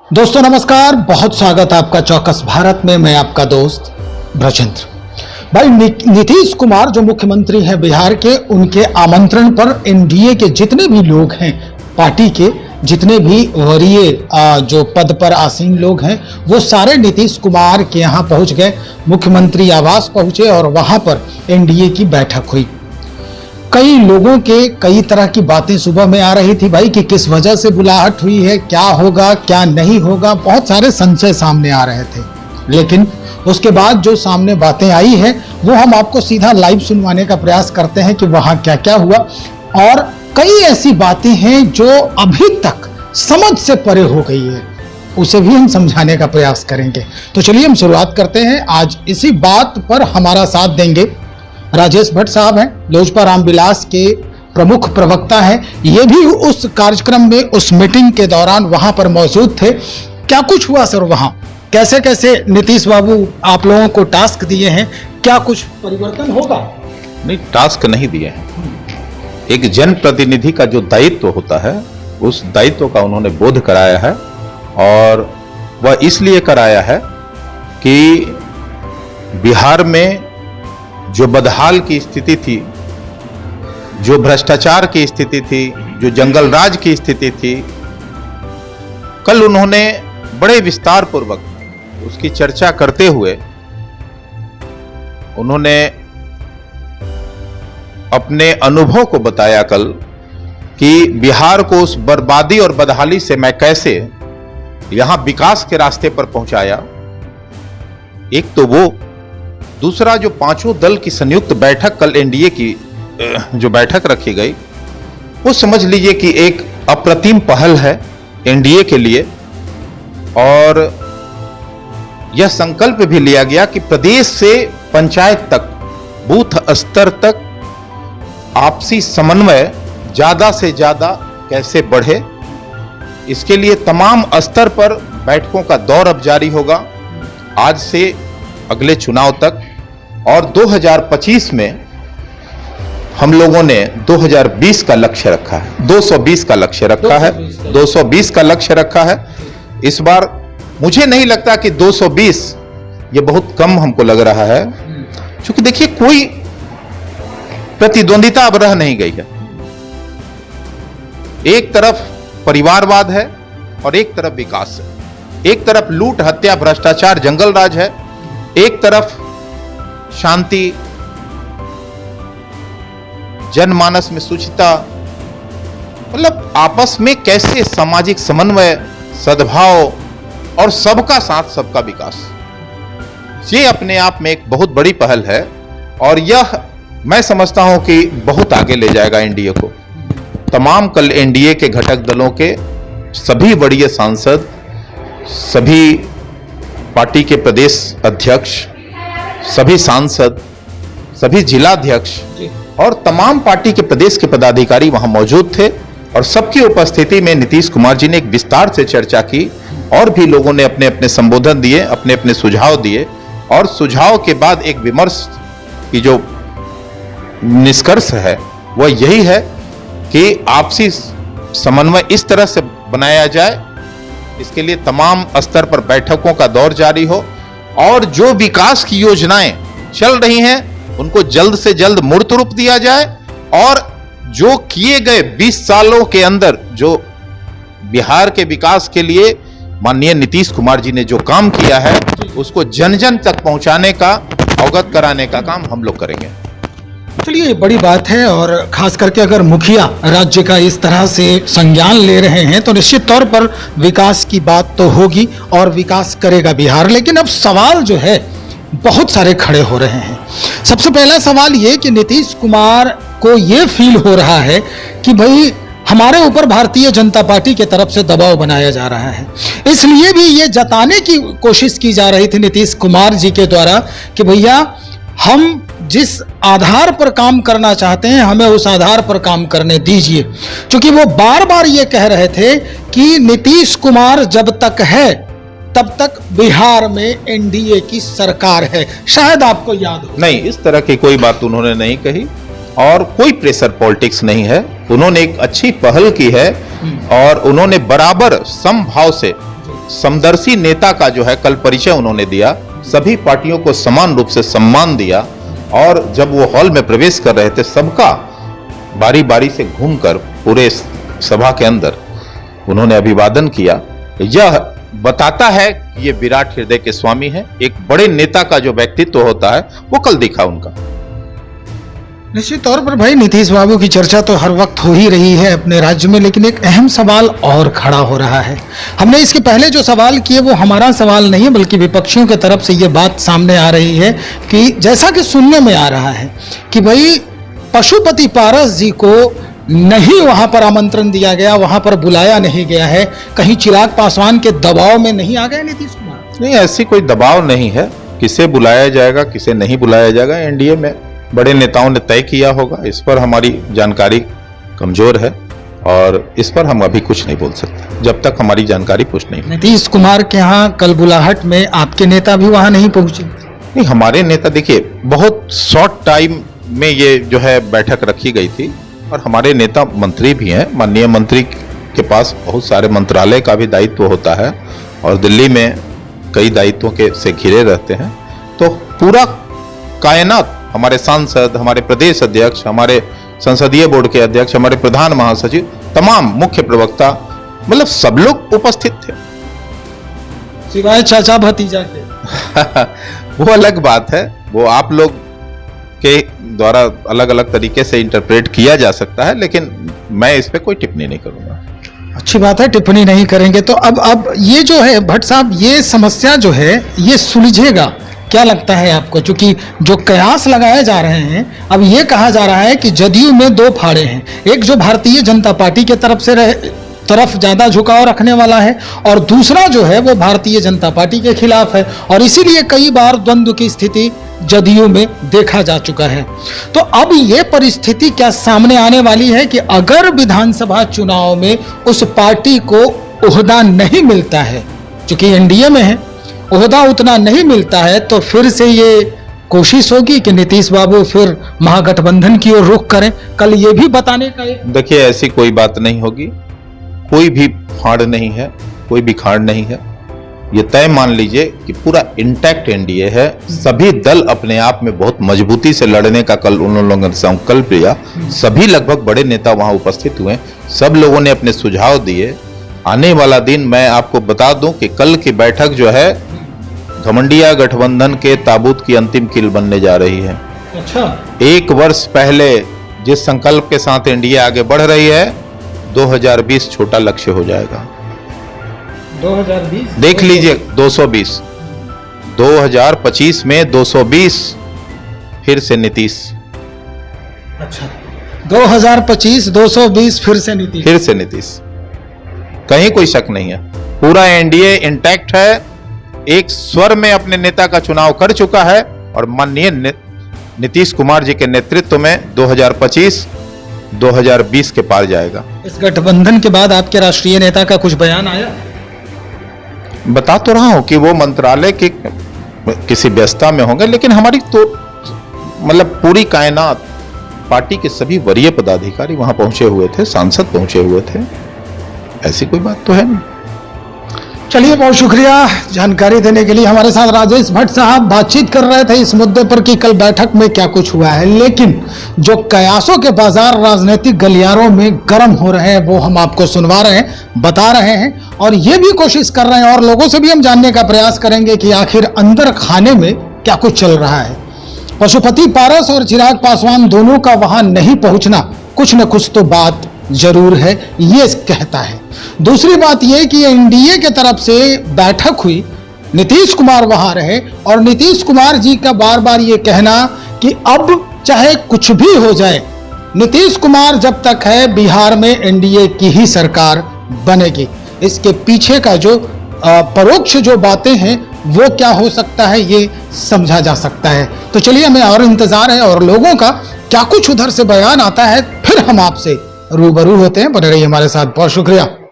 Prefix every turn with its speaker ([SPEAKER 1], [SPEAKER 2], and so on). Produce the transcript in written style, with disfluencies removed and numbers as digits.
[SPEAKER 1] दोस्तों नमस्कार, बहुत स्वागत है आपका चौकस भारत में। मैं आपका दोस्त ब्रजेंद्र। भाई नीतीश कुमार जो मुख्यमंत्री हैं बिहार के, उनके आमंत्रण पर एनडीए के जितने भी लोग हैं, पार्टी के जितने भी वरीय जो पद पर आसीन लोग हैं, वो सारे नीतीश कुमार के यहाँ पहुंच गए। मुख्यमंत्री आवास पहुंचे और वहां पर एनडीए की बैठक हुई। कई लोगों के कई तरह की बातें सुबह में आ रही थी भाई कि किस वजह से बुलाहट हुई है, क्या होगा क्या नहीं होगा, बहुत सारे संशय सामने आ रहे थे। लेकिन उसके बाद जो सामने बातें आई है वो हम आपको सीधा लाइव सुनवाने का प्रयास करते हैं कि वहां क्या क्या हुआ। और कई ऐसी बातें हैं जो अभी तक समझ से परे हो गई है, उसे भी हम समझाने का प्रयास करेंगे। तो चलिए हम शुरुआत करते हैं। आज इसी बात पर हमारा साथ देंगे राजेश भट्ट साहब हैं, लोजपा रामविलास के प्रमुख प्रवक्ता हैं। ये भी उस कार्यक्रम में, उस मीटिंग के दौरान वहां पर मौजूद थे। क्या कुछ हुआ सर वहां, कैसे कैसे नीतीश बाबू आप लोगों को टास्क दिए हैं, क्या कुछ परिवर्तन होगा?
[SPEAKER 2] नहीं, टास्क नहीं दिए हैं। एक जनप्रतिनिधि का जो दायित्व होता है, उस दायित्व का उन्होंने बोध कराया है। और वह इसलिए कराया है कि बिहार में जो बदहाल की स्थिति थी, जो भ्रष्टाचार की स्थिति थी, जो जंगल राज की स्थिति थी, कल उन्होंने बड़े विस्तार पूर्वक उसकी चर्चा करते हुए उन्होंने अपने अनुभव को बताया कल कि बिहार को उस बर्बादी और बदहाली से मैं कैसे यहां विकास के रास्ते पर पहुंचाया। एक तो वो, दूसरा जो पांचों दल की संयुक्त बैठक कल एनडीए की जो बैठक रखी गई, वो समझ लीजिए कि एक अप्रतिम पहल है एनडीए के लिए। और यह संकल्प भी लिया गया कि प्रदेश से पंचायत तक, बूथ स्तर तक आपसी समन्वय ज्यादा से ज्यादा कैसे बढ़े, इसके लिए तमाम स्तर पर बैठकों का दौर अब जारी होगा, आज से अगले चुनाव तक। और 2025 में हम लोगों ने 2020 का लक्ष्य रखा है, 220 का लक्ष्य रखा है, 220 का लक्ष्य रखा है। इस बार मुझे नहीं लगता कि 220 ये बहुत कम हमको लग रहा है, क्योंकि देखिए कोई प्रतिद्वंदिता अब रह नहीं गई है। एक तरफ परिवारवाद है और एक तरफ विकास है। एक तरफ लूट, हत्या, भ्रष्टाचार, जंगल राज है, एक तरफ शांति, जनमानस में शुचिता, मतलब आपस में कैसे सामाजिक समन्वय, सद्भाव और सबका साथ सबका विकास, ये अपने आप में एक बहुत बड़ी पहल है। और यह मैं समझता हूं कि बहुत आगे ले जाएगा एनडीए को। तमाम कल एनडीए के घटक दलों के सभी वरीय सांसद, सभी पार्टी के प्रदेश अध्यक्ष, सभी सांसद, सभी जिलाध्यक्ष और तमाम पार्टी के प्रदेश के पदाधिकारी वहां मौजूद थे। और सबकी उपस्थिति में नीतीश कुमार जी ने एक विस्तार से चर्चा की और भी लोगों ने अपने अपने संबोधन दिए, अपने अपने सुझाव दिए। और सुझाव के बाद एक विमर्श की जो निष्कर्ष है वह यही है कि आपसी समन्वय इस तरह से बनाया जाए, इसके लिए तमाम स्तर पर बैठकों का दौर जारी हो और जो विकास की योजनाएं चल रही हैं उनको जल्द से जल्द मूर्त रूप दिया जाए। और जो किए गए 20 सालों के अंदर जो बिहार के विकास के लिए माननीय नीतीश कुमार जी ने जो काम किया है, उसको जन जन तक पहुंचाने का, अवगत कराने का काम हम लोग करेंगे।
[SPEAKER 1] चलिए, बड़ी बात है। और खास करके अगर मुखिया राज्य का इस तरह से संज्ञान ले रहे हैं तो निश्चित तौर पर विकास की बात तो होगी और विकास करेगा बिहार। लेकिन अब सवाल जो है बहुत सारे खड़े हो रहे हैं। सबसे पहला सवाल ये कि नीतीश कुमार को ये फील हो रहा है कि भाई हमारे ऊपर भारतीय जनता पार्टी के तरफ से दबाव बनाया जा रहा है। इसलिए भी ये जताने की कोशिश की जा रही थी नीतीश कुमार जी के द्वारा कि भैया हम जिस आधार पर काम करना चाहते हैं हमें उस आधार पर काम करने दीजिए। क्योंकि वो बार बार ये कह रहे थे कि नीतीश कुमार जब तक है तब तक बिहार में एनडीए की सरकार है। शायद आपको याद हो।
[SPEAKER 2] नहीं, इस तरह की कोई बात उन्होंने नहीं कही और कोई प्रेशर पॉलिटिक्स नहीं है। उन्होंने एक अच्छी पहल की है और उन्होंने बराबर समभाव से समदर्शी नेता का जो है कल परिचय उन्होंने दिया, सभी पार्टियों को समान रूप से सम्मान दिया और जब वो हॉल में प्रवेश कर रहे थे सबका बारी बारी से घूमकर पूरे सभा के अंदर उन्होंने अभिवादन किया। यह बताता है कि ये विराट हृदय के स्वामी हैं। एक बड़े नेता का जो व्यक्तित्व होता है वो कल दिखा उनका।
[SPEAKER 1] निश्चित तौर पर भाई नीतीश बाबू की चर्चा तो हर वक्त हो ही रही है अपने राज्य में, लेकिन एक अहम सवाल और खड़ा हो रहा है। हमने इसके पहले जो सवाल किए वो हमारा सवाल नहीं है, बल्कि विपक्षियों की तरफ से ये बात सामने आ रही है कि जैसा कि सुनने में आ रहा है कि भाई पशुपति पारस जी को नहीं वहां पर आमंत्रण दिया गया, वहां पर बुलाया नहीं गया है, कहीं चिराग पासवान के दबाव में नहीं आ गए नीतीश कुमार?
[SPEAKER 2] नहीं, ऐसी कोई दबाव नहीं है। किसे बुलाया जाएगा किसे नहीं बुलाया जाएगा एनडीए में बड़े नेताओं ने तय किया होगा। इस पर हमारी जानकारी कमजोर है और इस पर हम अभी कुछ नहीं बोल सकते जब तक हमारी जानकारी पुष्ट नहीं।
[SPEAKER 1] नीतीश कुमार के यहाँ कल बुलाहट में आपके नेता भी वहां नहीं पहुंचे?
[SPEAKER 2] नहीं, हमारे नेता देखिए बहुत शॉर्ट टाइम में ये जो है बैठक रखी गई थी और हमारे नेता मंत्री भी हैं। माननीय मंत्री के पास बहुत सारे मंत्रालय का भी दायित्व होता है और दिल्ली में कई दायित्वों के से घिरे रहते हैं। तो पूरा कायनात, हमारे सांसद, हमारे प्रदेश अध्यक्ष, हमारे संसदीय बोर्ड के अध्यक्ष, हमारे प्रधान महासचिव, तमाम मुख्य प्रवक्ता, मतलब सब लोग उपस्थित थे
[SPEAKER 1] सिवाय चाचा भतीजा के।
[SPEAKER 2] वो अलग बात है, वो आप लोग के द्वारा अलग अलग तरीके से इंटरप्रेट किया जा सकता है, लेकिन मैं इस पे कोई टिप्पणी नहीं करूंगा।
[SPEAKER 1] अच्छी बात है, टिप्पणी नहीं करेंगे। तो अब ये जो है भट्ट साहब, ये समस्या जो है ये सुलझेगा, क्या लगता है आपको? क्योंकि जो कयास लगाए जा रहे हैं, अब ये कहा जा रहा है कि जदयू में दो फाड़े हैं, एक जो भारतीय जनता पार्टी के तरफ ज्यादा झुकाव रखने वाला है और दूसरा जो है वो भारतीय जनता पार्टी के खिलाफ है, और इसीलिए कई बार द्वंद्व की स्थिति जदयू में देखा जा चुका है। तो अब ये परिस्थिति क्या सामने आने वाली है कि अगर विधानसभा चुनाव में उस पार्टी को ओहदा नहीं मिलता है, चूंकि एनडीए में है, ओहदा उतना नहीं मिलता है, तो फिर से ये कोशिश होगी कि नीतीश बाबू फिर महागठबंधन की ओर रुख करें? कल ये भी बताने का
[SPEAKER 2] देखिए, ऐसी कोई बात नहीं होगी, कोई भी फाड़ नहीं है, कोई भी खाड़ नहीं है। ये तय मान लीजिए कि पूरा इंटैक्ट एनडीए है। सभी दल अपने आप में बहुत मजबूती से लड़ने का कल उन लोगों ने संकल्प लिया। सभी लगभग बड़े नेता वहां उपस्थित हुए, सब लोगों ने अपने सुझाव दिए। आने वाला दिन मैं आपको बता दूं कि कल की बैठक जो है घमंडिया गठबंधन के ताबूत की अंतिम कील बनने जा रही है।
[SPEAKER 1] अच्छा,
[SPEAKER 2] एक वर्ष पहले जिस संकल्प के साथ एनडीए आगे बढ़ रही है, 2020 छोटा लक्ष्य हो जाएगा।
[SPEAKER 1] 2020
[SPEAKER 2] देख लीजिए, 220, 2025 में 220 फिर से नीतीश।
[SPEAKER 1] अच्छा, 2025 220 फिर से नीतीश।
[SPEAKER 2] कहीं कोई शक नहीं है, पूरा एनडीए इंटैक्ट है, एक स्वर में अपने नेता का चुनाव कर चुका है और माननीय नीतीश कुमार जी के नेतृत्व में 2025 2020 के पार जाएगा।
[SPEAKER 1] इस गठबंधन के बाद आपके राष्ट्रीय नेता का कुछ बयान आया?
[SPEAKER 2] बता तो रहा हूं कि वो मंत्रालय के किसी व्यस्तता में होंगे, लेकिन हमारी तो मतलब पूरी कायनात, पार्टी के सभी वरीय पदाधिकारी वहां पहुंचे हुए थे, सांसद पहुंचे हुए थे, ऐसी कोई बात तो है नहीं।
[SPEAKER 1] चलिए, बहुत शुक्रिया जानकारी देने के लिए। हमारे साथ राजेश भट्ट साहब बातचीत कर रहे थे इस मुद्दे पर कि कल बैठक में क्या कुछ हुआ है, लेकिन जो कयासों के बाजार राजनीतिक गलियारों में गर्म हो रहे हैं वो हम आपको सुनवा रहे हैं, बता रहे हैं, और ये भी कोशिश कर रहे हैं और लोगों से भी हम जानने का प्रयास करेंगे कि आखिर अंदर खाने में क्या कुछ चल रहा है। पशुपति पारस और चिराग पासवान दोनों का वहां नहीं पहुंचना कुछ न कुछ तो बात जरूर है, ये कहता है। दूसरी बात यह कि एनडीए के तरफ से बैठक हुई, नीतीश कुमार वहां रहे, और नीतीश कुमार जी का बार बार ये कहना कि अब चाहे कुछ भी हो जाए, नीतीश कुमार जब तक है बिहार में एनडीए की ही सरकार बनेगी। इसके पीछे का जो परोक्ष जो बातें हैं वो क्या हो सकता है, ये समझा जा सकता है। तो चलिए, हमें और इंतजार है और लोगों का क्या कुछ उधर से बयान आता है, फिर हम आपसे रूबरू होते हैं। बने रहिए हमारे साथ, बहुत शुक्रिया।